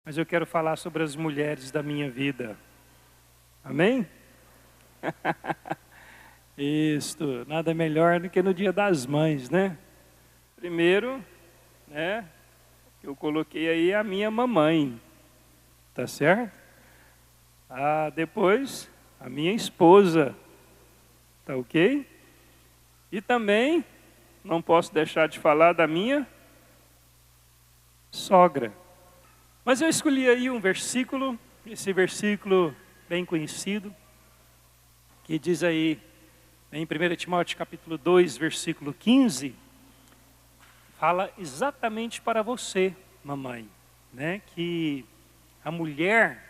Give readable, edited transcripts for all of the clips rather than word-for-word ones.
mas eu quero falar sobre as mulheres da minha vida. Amém? Isto, nada melhor do que no Dia das Mães, né? Primeiro, né, eu coloquei aí a minha mamãe, tá certo? Depois, a minha esposa, tá ok? E também, não posso deixar de falar da minha sogra. Mas eu escolhi aí um versículo, esse versículo bem conhecido, que diz aí, em 1 Timóteo capítulo 2, versículo 15, fala exatamente para você, mamãe, né? Que a mulher,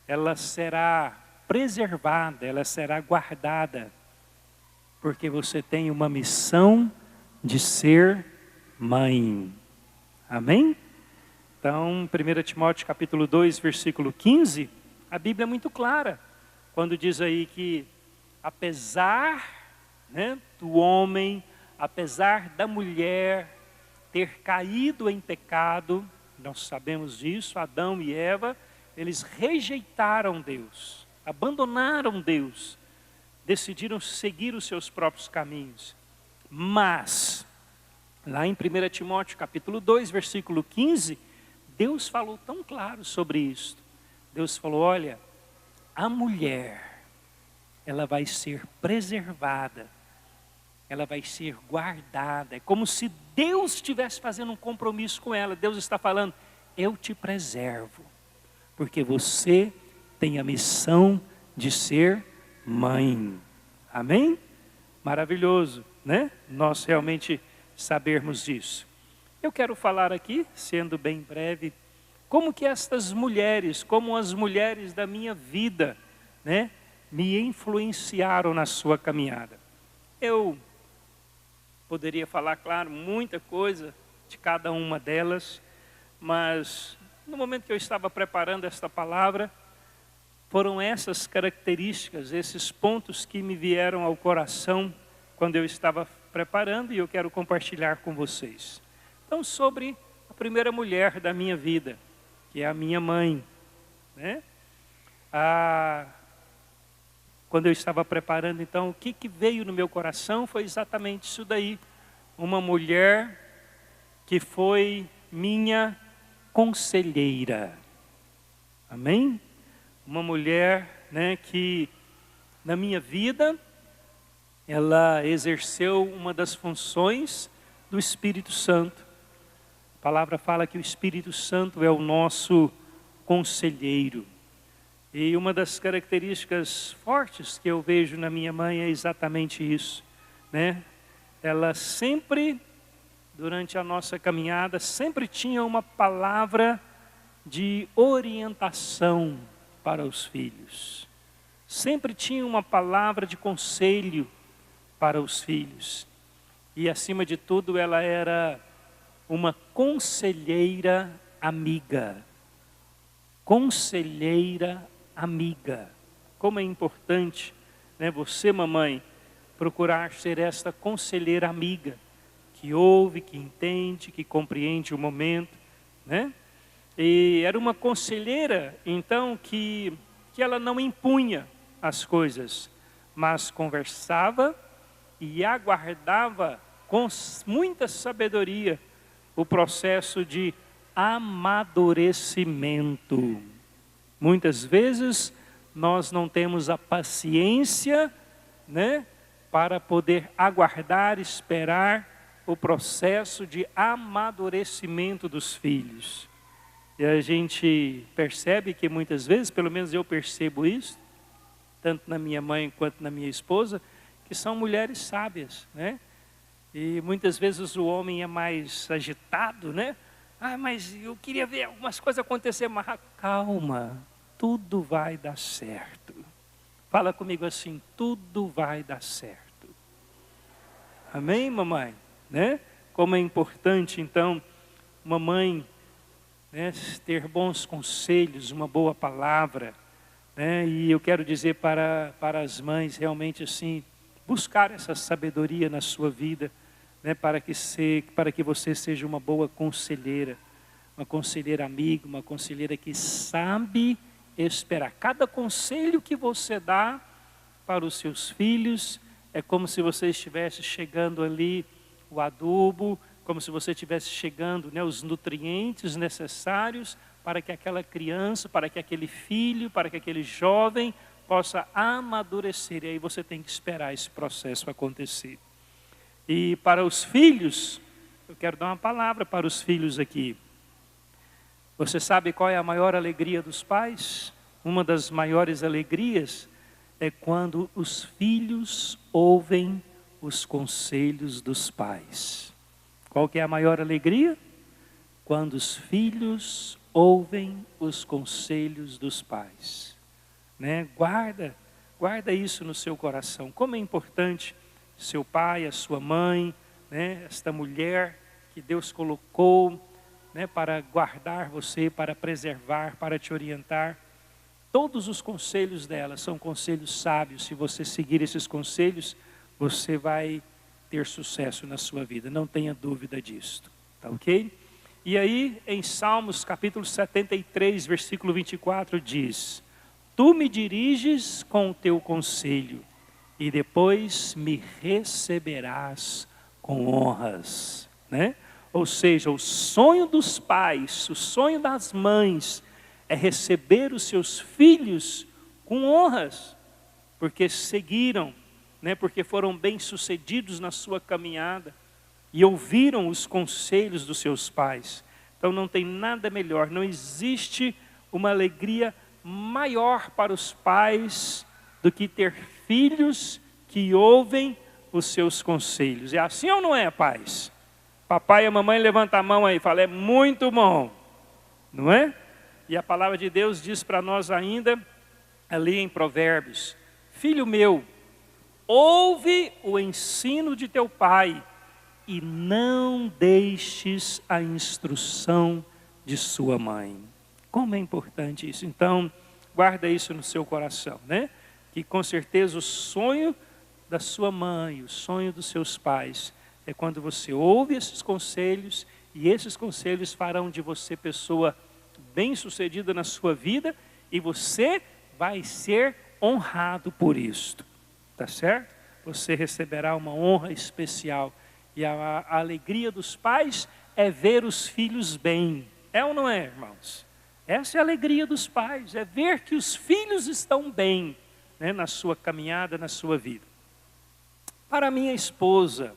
ela será preservada, ela será guardada, porque você tem uma missão de ser mãe. Amém? Então, 1 Timóteo capítulo 2, versículo 15, a Bíblia é muito clara, quando diz aí que apesar, né, do homem, apesar da mulher ter caído em pecado, nós sabemos disso, Adão e Eva, eles rejeitaram Deus, abandonaram Deus, decidiram seguir os seus próprios caminhos. Mas, lá em 1 Timóteo capítulo 2, versículo 15, Deus falou tão claro sobre isso. Deus falou, olha, a mulher, ela vai ser preservada, ela vai ser guardada. É como se Deus estivesse fazendo um compromisso com ela. Deus está falando, eu te preservo, porque você tem a missão de ser mãe. Amém? Maravilhoso, né? Nós realmente sabermos disso. Eu quero falar aqui, sendo bem breve, como que estas mulheres, como as mulheres da minha vida, né, me influenciaram na sua caminhada. Eu poderia falar, claro, muita coisa de cada uma delas, mas no momento que eu estava preparando esta palavra, foram essas características, esses pontos que me vieram ao coração quando eu estava preparando e eu quero compartilhar com vocês. Então, sobre a primeira mulher da minha vida, que é a minha mãe, né? Quando eu estava preparando, então, o que veio no meu coração foi exatamente isso daí. Uma mulher que foi minha conselheira. Amém? Uma mulher, né, que na minha vida, ela exerceu uma das funções do Espírito Santo. A palavra fala que o Espírito Santo é o nosso conselheiro. E uma das características fortes que eu vejo na minha mãe é exatamente isso, né? Ela sempre, durante a nossa caminhada, sempre tinha uma palavra de orientação para os filhos. Sempre tinha uma palavra de conselho para os filhos. E acima de tudo, ela era uma conselheira amiga. Conselheira amiga. Como é importante, né, você, mamãe, procurar ser esta conselheira amiga, que ouve, que entende, que compreende o momento, né? E era uma conselheira, então, que ela não impunha as coisas, mas conversava e aguardava com muita sabedoria o processo de amadurecimento. Muitas vezes nós não temos a paciência, né, para poder aguardar, esperar o processo de amadurecimento dos filhos. E a gente percebe que muitas vezes, pelo menos eu percebo isso, tanto na minha mãe quanto na minha esposa, que são mulheres sábias, né? E muitas vezes o homem é mais agitado, né? Mas eu queria ver algumas coisas acontecer, mas calma, tudo vai dar certo. Fala comigo assim, tudo vai dar certo. Amém, mamãe? Né? Como é importante, então, mamãe, né, ter bons conselhos, uma boa palavra, né? E eu quero dizer para as mães, realmente assim, buscar essa sabedoria na sua vida, né, para que você seja uma boa conselheira. uma conselheira amiga, uma conselheira que sabe esperar. Cada conselho que você dá para os seus filhos é como se você estivesse chegando ali o adubo, como se você estivesse chegando, né, os nutrientes necessários para que aquela criança, para que aquele filho, para que aquele jovem possa amadurecer. E aí você tem que esperar esse processo acontecer. E para os filhos, eu quero dar uma palavra para os filhos aqui. Você sabe qual é a maior alegria dos pais? Uma das maiores alegrias é quando os filhos ouvem os conselhos dos pais. Qual que é a maior alegria? Quando os filhos ouvem os conselhos dos pais. Né? Guarda isso no seu coração. Como é importante seu pai, a sua mãe, né? Esta mulher que Deus colocou, né, para guardar você, para preservar, para te orientar. Todos os conselhos dela são conselhos sábios. Se você seguir esses conselhos, você vai ter sucesso na sua vida. Não tenha dúvida disto. Tá ok? E aí, em Salmos capítulo 73, versículo 24, diz: Tu me diriges com o teu conselho, e depois me receberás com honras. Né? Ou seja, o sonho dos pais, o sonho das mães, é receber os seus filhos com honras, porque seguiram, né, porque foram bem-sucedidos na sua caminhada e ouviram os conselhos dos seus pais. Então não tem nada melhor, não existe uma alegria maior para os pais do que ter filhos que ouvem os seus conselhos. É assim ou não é, pais? Papai e a mamãe levantam a mão aí e falam: é muito bom, não é? E a palavra de Deus diz para nós ainda, ali em Provérbios: filho meu, ouve o ensino de teu pai e não deixes a instrução de sua mãe. Como é importante isso. Então, guarda isso no seu coração, né? Que com certeza o sonho da sua mãe, o sonho dos seus pais, é quando você ouve esses conselhos, e esses conselhos farão de você pessoa bem-sucedida na sua vida, e você vai ser honrado por isto, tá certo? Você receberá uma honra especial, e a alegria dos pais é ver os filhos bem. É ou não é, irmãos? Essa é a alegria dos pais, é ver que os filhos estão bem, né, na sua caminhada, na sua vida. Para minha esposa,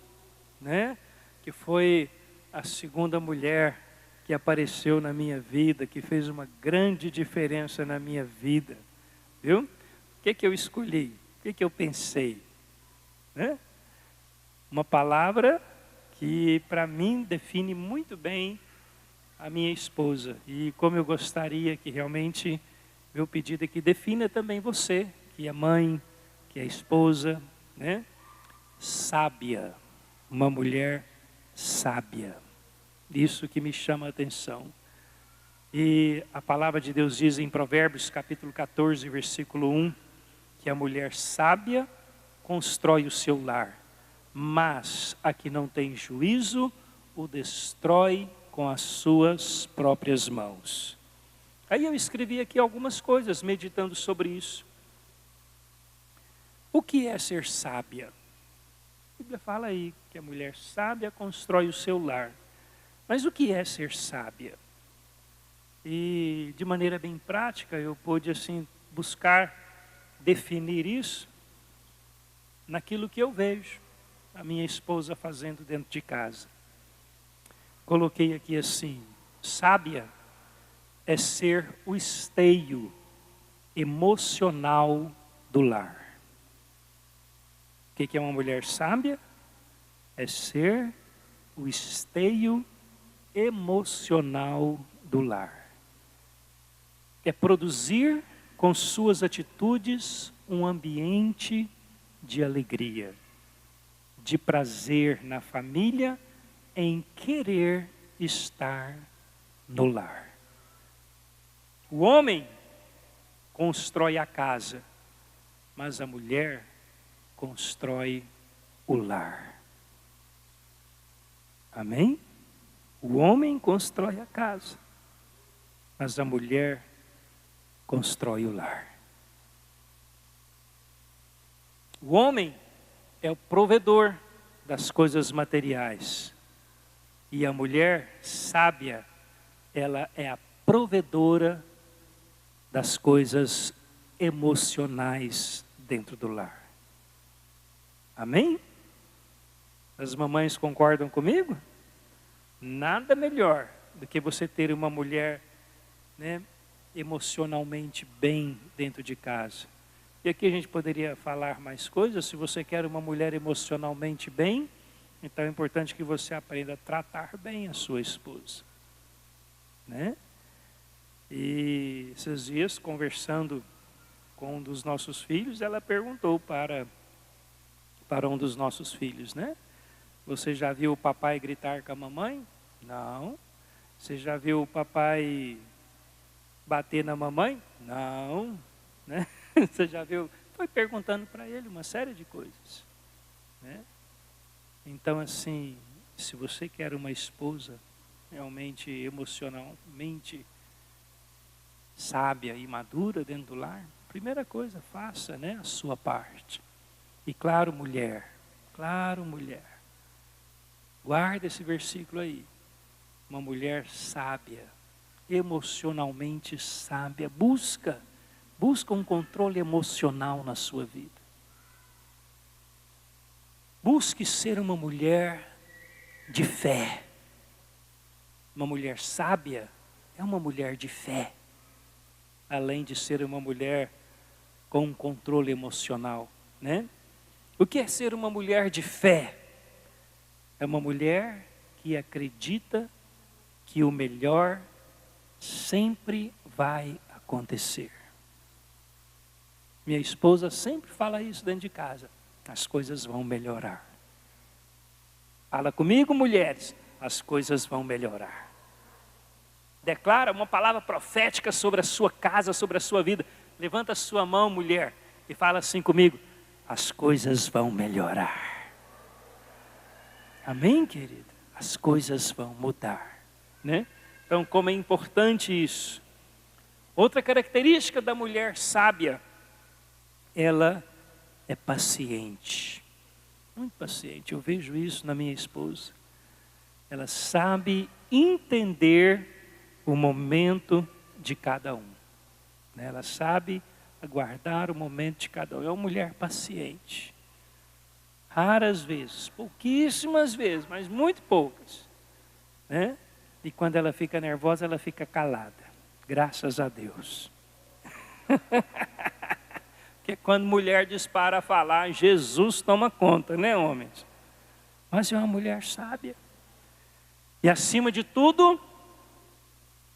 né, que foi a segunda mulher que apareceu na minha vida, que fez uma grande diferença na minha vida, viu? O que eu escolhi? O que eu pensei? Né? Uma palavra que para mim define muito bem a minha esposa. E como eu gostaria que realmente, meu pedido é que defina também você, que é mãe, que é esposa, né? Sábia, uma mulher sábia. Isso que me chama a atenção. E a palavra de Deus diz em Provérbios capítulo 14, versículo 1, que a mulher sábia constrói o seu lar, mas a que não tem juízo o destrói com as suas próprias mãos. Aí eu escrevi aqui algumas coisas, meditando sobre isso. O que é ser sábia? A Bíblia fala aí que a mulher sábia constrói o seu lar. Mas o que é ser sábia? E de maneira bem prática eu pude assim buscar definir isso naquilo que eu vejo a minha esposa fazendo dentro de casa. Coloquei aqui assim: sábia é ser o esteio emocional do lar. O que é uma mulher sábia? É ser o esteio emocional do lar. É produzir com suas atitudes um ambiente de alegria, de prazer na família, em querer estar no lar. O homem constrói a casa, mas a mulher constrói o lar. Amém? O homem constrói a casa, mas a mulher constrói o lar. O homem é o provedor das coisas materiais. E a mulher sábia, ela é a provedora das coisas emocionais dentro do lar. Amém? As mamães concordam comigo? Nada melhor do que você ter uma mulher, né, emocionalmente bem dentro de casa. E aqui a gente poderia falar mais coisas. Se você quer uma mulher emocionalmente bem, então é importante que você aprenda a tratar bem a sua esposa, né? E esses dias, conversando com um dos nossos filhos, ela perguntou para um dos nossos filhos, né? Você já viu o papai gritar com a mamãe? Não. Você já viu o papai bater na mamãe? Não. Né? Você já viu? Foi perguntando para ele uma série de coisas, né? Então, assim, se você quer uma esposa realmente emocionalmente sábia e madura dentro do lar, primeira coisa, faça, né, a sua parte. E claro, mulher, guarda esse versículo aí. Uma mulher sábia, emocionalmente sábia, busca um controle emocional na sua vida. Busque ser uma mulher de fé. Uma mulher sábia é uma mulher de fé, além de ser uma mulher com um controle emocional, né? O que é ser uma mulher de fé? É uma mulher que acredita que o melhor sempre vai acontecer. Minha esposa sempre fala isso dentro de casa. As coisas vão melhorar. Fala comigo, mulheres, as coisas vão melhorar. Declara uma palavra profética sobre a sua casa, sobre a sua vida. Levanta a sua mão, mulher, e fala assim comigo: as coisas vão melhorar. Amém, querida? As coisas vão mudar, né? Então, como é importante isso. Outra característica da mulher sábia, ela é paciente, muito paciente. Eu vejo isso na minha esposa. Ela sabe entender o momento de cada um, né? Ela sabe aguardar o momento de cada um. É uma mulher paciente. Raras vezes, pouquíssimas vezes, mas muito poucas, né? E quando ela fica nervosa, ela fica calada. Graças a Deus. Porque quando mulher dispara a falar, Jesus toma conta, né, homens? Mas é uma mulher sábia. E acima de tudo,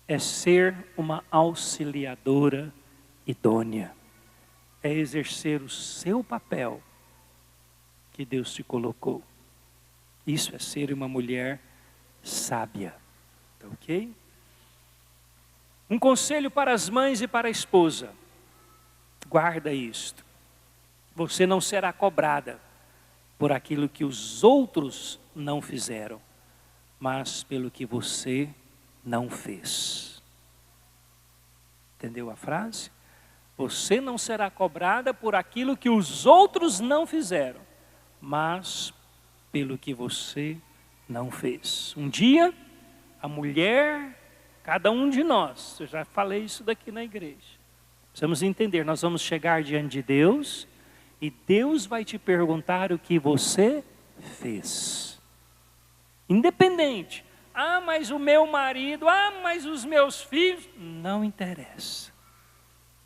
é ser uma auxiliadora idônea. É exercer o seu papel que Deus te colocou. Isso é ser uma mulher sábia. Tá ok? Um conselho para as mães e para a esposa. Guarda isto. Você não será cobrada por aquilo que os outros não fizeram, mas pelo que você não fez. Entendeu a frase? Você não será cobrada por aquilo que os outros não fizeram, mas pelo que você não fez. Um dia, a mulher, cada um de nós, eu já falei isso daqui na igreja, precisamos entender, nós vamos chegar diante de Deus e Deus vai te perguntar o que você fez. Independente. Ah, mas o meu marido, mas os meus filhos, não interessa.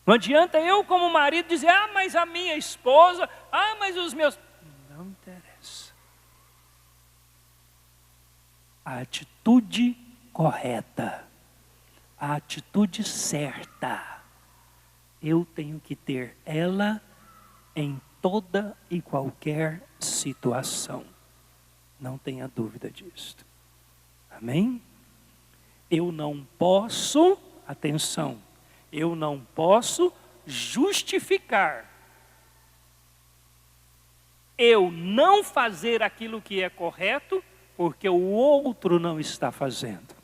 Não adianta eu como marido dizer, mas a minha esposa, mas os meus... Não interessa. A atitude correta, a atitude certa, eu tenho que ter ela em toda e qualquer situação. Não tenha dúvida disso. Amém? Eu não posso, atenção, eu não posso justificar eu não fazer aquilo que é correto porque o outro não está fazendo.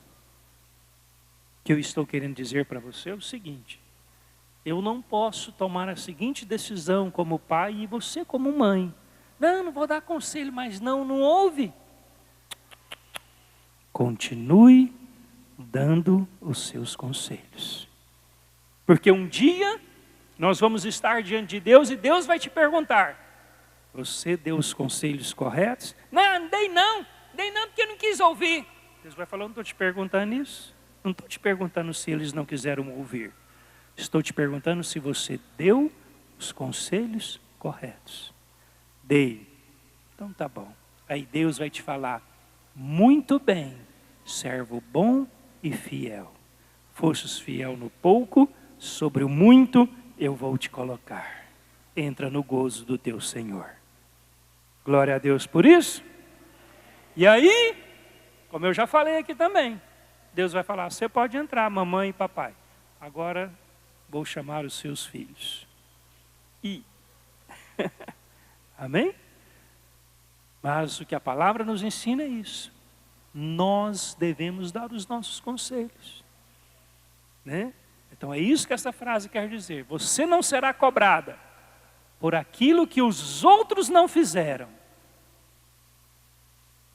que eu estou querendo dizer para você é o seguinte: eu não posso tomar a seguinte decisão como pai e você como mãe. Não vou dar conselho, mas não ouve. Continue dando os seus conselhos. Porque um dia nós vamos estar diante de Deus e Deus vai te perguntar: você deu os conselhos corretos? Não dei não porque eu não quis ouvir. Deus vai falar: não estou te perguntando isso. Não estou te perguntando se eles não quiseram ouvir. Estou te perguntando se você deu os conselhos corretos. Dei. Então tá bom. Aí Deus vai te falar: muito bem, servo bom e fiel. Fostes fiel no pouco, sobre o muito eu vou te colocar. Entra no gozo do teu Senhor. Glória a Deus por isso. E aí, como eu já falei aqui também, Deus vai falar: você pode entrar, mamãe e papai. Agora vou chamar os seus filhos. E amém? Mas o que a palavra nos ensina é isso. Nós devemos dar os nossos conselhos, né? Então é isso que essa frase quer dizer. Você não será cobrada por aquilo que os outros não fizeram.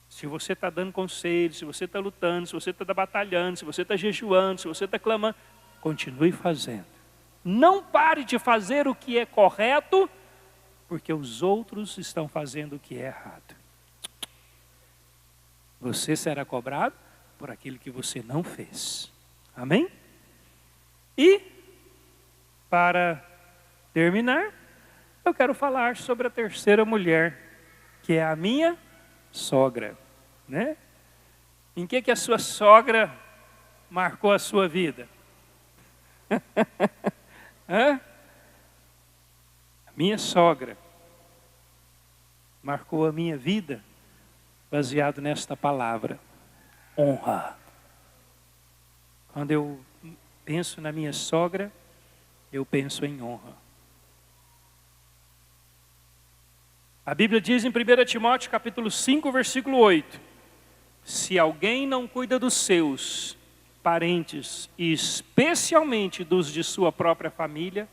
Se você está dando conselho, se você está lutando, se você está batalhando, se você está jejuando, se você está clamando, continue fazendo. Não pare de fazer o que é correto, porque os outros estão fazendo o que é errado. Você será cobrado por aquilo que você não fez. Amém? E, para terminar, eu quero falar sobre a terceira mulher, que é a minha sogra, né? Em que a sua sogra marcou a sua vida? A minha sogra marcou a minha vida baseado nesta palavra: honra. Quando eu penso na minha sogra, eu penso em honra. A Bíblia diz em 1 Timóteo capítulo 5, versículo 8: se alguém não cuida dos seus parentes, e especialmente dos de sua própria família,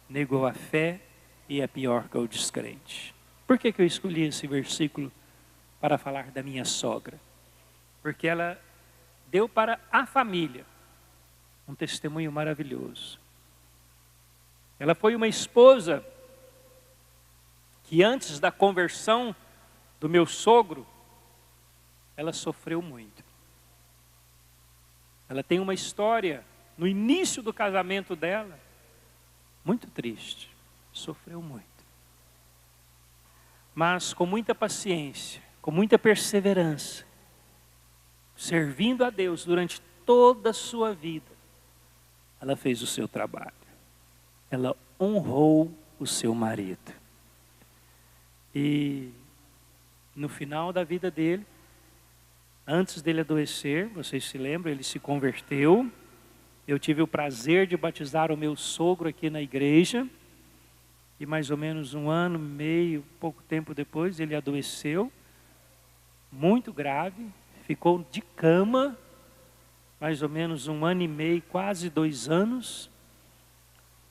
negou a fé e é pior que o descrente. Por que eu escolhi esse versículo para falar da minha sogra? Porque ela deu para a família um testemunho maravilhoso. Ela foi uma esposa que antes da conversão do meu sogro, ela sofreu muito. Ela tem uma história no início do casamento dela muito triste. Sofreu muito. Mas com muita paciência, com muita perseverança, servindo a Deus durante toda a sua vida, ela fez o seu trabalho. Ela honrou o seu marido. E no final da vida dele, antes dele adoecer, vocês se lembram, ele se converteu. Eu tive o prazer de batizar o meu sogro aqui na igreja. E mais ou menos 1 ano e meio, pouco tempo depois, ele adoeceu. Muito grave, ficou de cama, mais ou menos 1 ano e meio, quase 2 anos.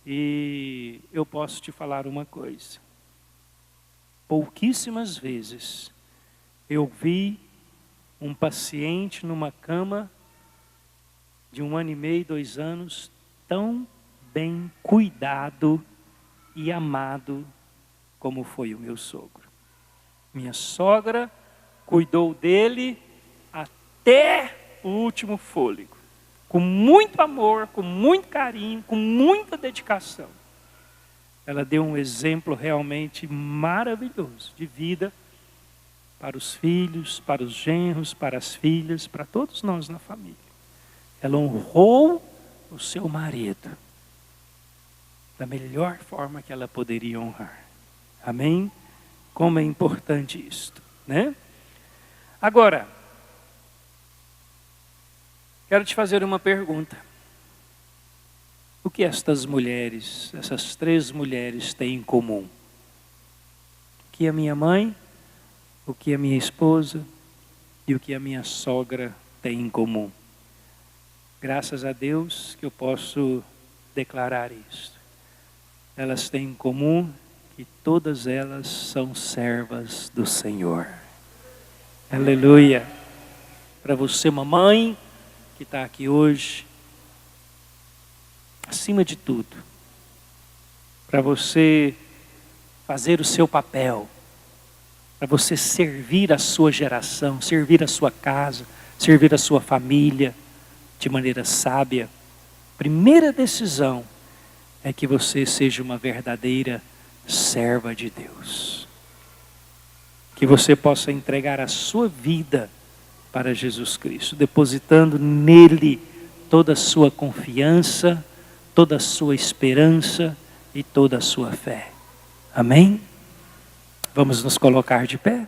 E eu posso te falar uma coisa. Pouquíssimas vezes eu vi um paciente numa cama de 1 ano e meio, 2 anos, tão bem cuidado e amado como foi o meu sogro. Minha sogra cuidou dele até o último fôlego, com muito amor, com muito carinho, com muita dedicação. Ela deu um exemplo realmente maravilhoso de vida para os filhos, para os genros, para as filhas, para todos nós na família. Ela honrou o seu marido da melhor forma que ela poderia honrar. Amém? Como é importante isto, né? Agora, quero te fazer uma pergunta. O que estas mulheres, essas 3 mulheres têm em comum? O que a minha mãe, o que a minha esposa e o que a minha sogra têm em comum? Graças a Deus que eu posso declarar isto. Elas têm em comum que todas elas são servas do Senhor. Aleluia. Para você, mamãe, que está aqui hoje, acima de tudo, para você fazer o seu papel, para você servir a sua geração, servir a sua casa, servir a sua família de maneira sábia. Primeira decisão é que você seja uma verdadeira serva de Deus. Que você possa entregar a sua vida para Jesus Cristo, depositando nele toda a sua confiança, toda a sua esperança e toda a sua fé. Amém? Vamos nos colocar de pé?